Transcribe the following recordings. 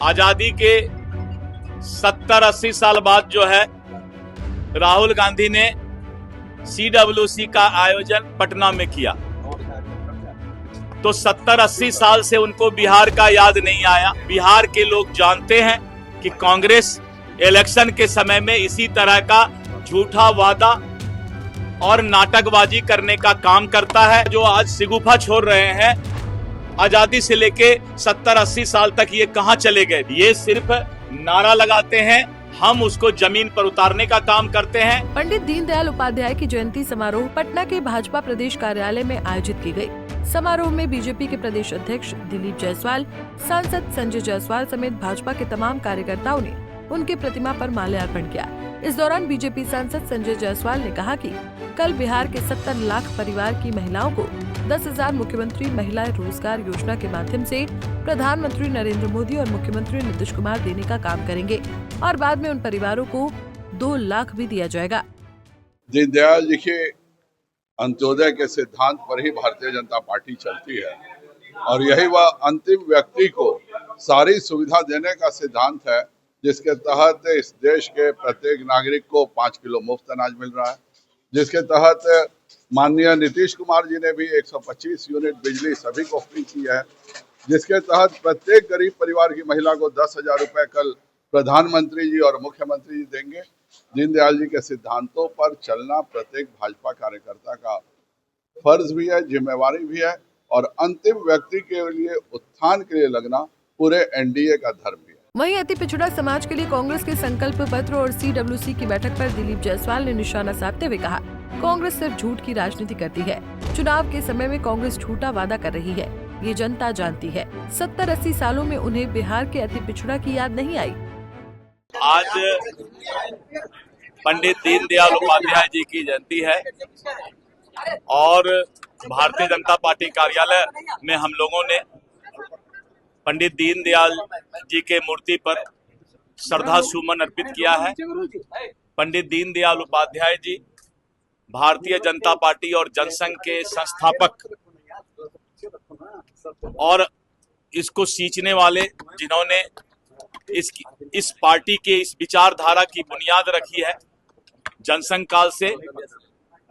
आजादी के 70-80 साल बाद जो है राहुल गांधी ने CWC का आयोजन पटना में किया। तो 70-80 साल से उनको बिहार का याद नहीं आया। बिहार के लोग जानते हैं कि कांग्रेस इलेक्शन के समय में इसी तरह का झूठा वादा और नाटकबाजी करने का काम करता है। जो आज सिगुफा छोड़ रहे हैं, आजादी से लेके 70-80 साल तक ये कहां चले गए। ये सिर्फ नारा लगाते हैं, हम उसको जमीन पर उतारने का काम करते हैं। पंडित दीनदयाल उपाध्याय की जयंती समारोह पटना के भाजपा प्रदेश कार्यालय में आयोजित की गई। समारोह में बीजेपी के प्रदेश अध्यक्ष दिलीप जायसवाल, सांसद संजय जायसवाल समेत भाजपा के तमाम कार्यकर्ताओं ने उनकी प्रतिमा पर माल्यार्पण किया। इस दौरान बीजेपी सांसद संजय जायसवाल ने कहा कि कल बिहार के 70 लाख परिवार की महिलाओं को 10,000 मुख्यमंत्री महिला रोजगार योजना के माध्यम से प्रधानमंत्री नरेंद्र मोदी और मुख्यमंत्री नीतीश कुमार देने का काम करेंगे और बाद में उन परिवारों को 2 लाख भी दिया जाएगा। दीनदयाल जी के अंत्योदय के सिद्धांत पर ही भारतीय जनता पार्टी चलती है और यही वह अंतिम व्यक्ति को सारी सुविधा देने का सिद्धांत है, जिसके तहत इस देश के प्रत्येक नागरिक को 5 किलो मुफ्त अनाज मिल रहा है, जिसके तहत माननीय नीतीश कुमार जी ने भी 125 यूनिट बिजली सभी को फ्री की है, जिसके तहत प्रत्येक गरीब परिवार की महिला को 10,000 रुपए कल प्रधानमंत्री जी और मुख्यमंत्री जी देंगे। दीनदयाल जी के सिद्धांतों पर चलना प्रत्येक भाजपा कार्यकर्ता का फर्ज भी है, जिम्मेवारी भी है और अंतिम व्यक्ति के लिए उत्थान के लिए लगना पूरे एनडीए का धर्म भी है। वहीं अति पिछड़ा समाज के लिए कांग्रेस के संकल्प पत्र और CWC की बैठक पर दिलीप जायसवाल ने निशाना साधते हुए कहा, कांग्रेस सिर्फ झूठ की राजनीति करती है। चुनाव के समय में कांग्रेस झूठा वादा कर रही है, ये जनता जानती है। 70-80 सालों में उन्हें बिहार के अति पिछड़ा की याद नहीं आई। आज पंडित दीनदयाल उपाध्याय जी की जयंती है और भारतीय जनता पार्टी कार्यालय में हम लोगों ने पंडित दीनदयाल जी के मूर्ति पर श्रद्धा सुमन अर्पित किया है। पंडित दीनदयाल उपाध्याय जी भारतीय जनता पार्टी और जनसंघ के संस्थापक और इसको सींचने वाले, जिन्होंने इस पार्टी के इस विचारधारा की बुनियाद रखी है जनसंघ काल से।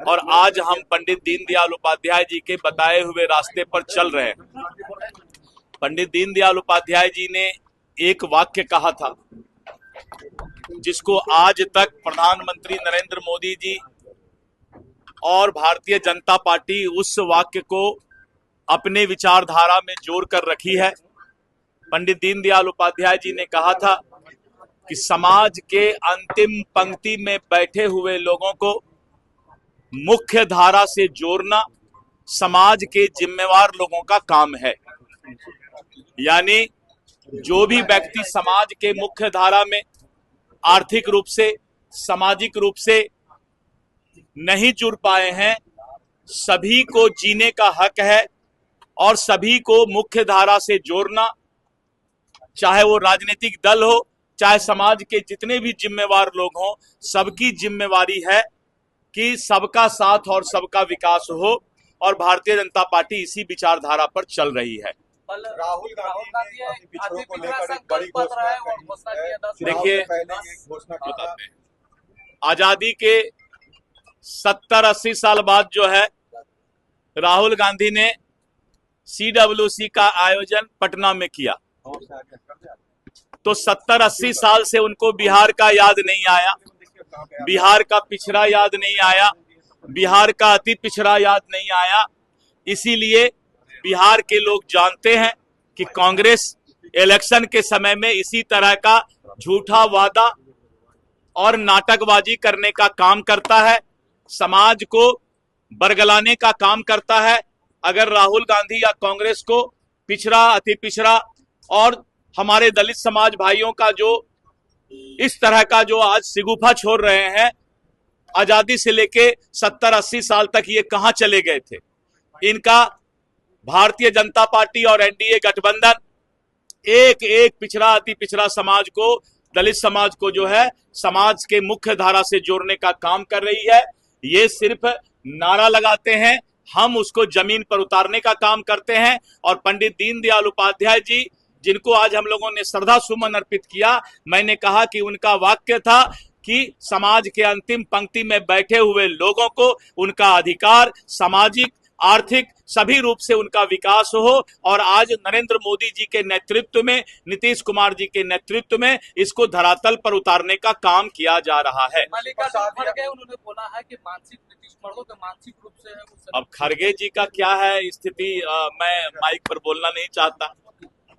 और आज हम पंडित दीनदयाल उपाध्याय जी के बताए हुए रास्ते पर चल रहे हैं। पंडित दीनदयाल उपाध्याय जी ने एक वाक्य कहा था, जिसको आज तक प्रधानमंत्री नरेंद्र मोदी जी और भारतीय जनता पार्टी उस वाक्य को अपने विचारधारा में जोड़ कर रखी है। पंडित दीनदयाल उपाध्याय जी ने कहा था कि समाज के अंतिम पंक्ति में बैठे हुए लोगों को मुख्य धारा से जोड़ना समाज के जिम्मेवार लोगों का काम है। यानी जो भी व्यक्ति समाज के मुख्य धारा में आर्थिक रूप से, सामाजिक रूप से नहीं जुड़ पाए हैं, सभी को जीने का हक है और सभी को मुख्य धारा से जोड़ना, चाहे वो राजनीतिक दल हो, चाहे समाज के जितने भी जिम्मेवार लोग हों, सबकी जिम्मेवारी है कि सबका साथ और सबका विकास हो और भारतीय जनता पार्टी इसी विचारधारा पर चल रही है। राहुल गांधी ने पिछड़ों को लेकर एक बड़ी घोषणा की। देखिए, आजादी के 70-80 साल बाद जो है राहुल गांधी ने CWC का आयोजन पटना में किया। तो 70-80 साल से उनको बिहार का याद नहीं आया, बिहार का पिछड़ा याद नहीं आया, बिहार का अति पिछड़ा याद नहीं आया। इसीलिए बिहार के लोग जानते हैं कि कांग्रेस इलेक्शन के समय में इसी तरह का झूठा वादा और नाटकबाजी करने का काम करता है, समाज को बरगलाने का काम करता है। अगर राहुल गांधी या कांग्रेस को पिछड़ा, अति पिछड़ा और हमारे दलित समाज भाइयों का जो इस तरह का जो आज सिगुफा छोड़ रहे हैं, आजादी से लेके 70-80 साल तक ये कहां चले गए थे। इनका भारतीय जनता पार्टी और एनडीए गठबंधन एक एक पिछड़ा, अति पिछड़ा समाज को, दलित समाज को जो है समाज के मुख्य धारा से जोड़ने का काम कर रही है। ये सिर्फ नारा लगाते हैं, हम उसको जमीन पर उतारने का काम करते हैं। और पंडित दीनदयाल उपाध्याय जी जिनको आज हम लोगों ने श्रद्धा सुमन अर्पित किया, मैंने कहा कि उनका वाक्य था कि समाज के अंतिम पंक्ति में बैठे हुए लोगों को उनका अधिकार, सामाजिक, आर्थिक सभी रूप से उनका विकास हो। और आज नरेंद्र मोदी जी के नेतृत्व में, नीतीश कुमार जी के नेतृत्व में इसको धरातल पर उतारने का काम किया जा रहा है। मल्लिकार्जुन खड़गे उन्होंने बोला है कि मानसिक नीतीश मर्दों के मानसिक रूप से है वो। अब खड़गे जी का क्या है स्थिति, मैं माइक पर बोलना नहीं चाहता।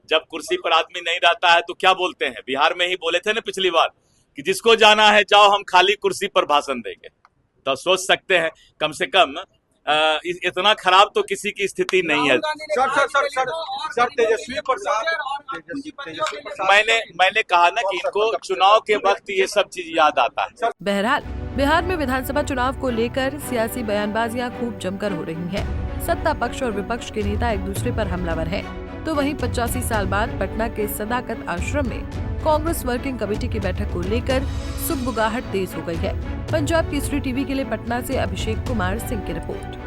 जब कुर्सी पर आदमी नहीं रहता है तो क्या बोलते हैं, बिहार में ही बोले थे ना पिछली बार कि जिसको जाना है जाओ, हम खाली कुर्सी पर भाषण देंगे। तो सोच सकते हैं कम से कम इतना खराब तो किसी की स्थिति नहीं है। सर तेजस्वी प्रसाद मैंने कहा ना कि इनको चुनाव के वक्त ये सब चीज याद आता है। बहरहाल बिहार में विधानसभा चुनाव को लेकर सियासी बयानबाजियां खूब जमकर हो रही हैं। सत्ता पक्ष और विपक्ष के नेता एक दूसरे पर हमलावर हैं। तो वहीं 85 साल बाद पटना के सदाकत आश्रम में कांग्रेस वर्किंग कमेटी की बैठक को लेकर सुगबुगाहट तेज हो गई है। पंजाब केसरी टीवी के लिए पटना से अभिषेक कुमार सिंह की रिपोर्ट।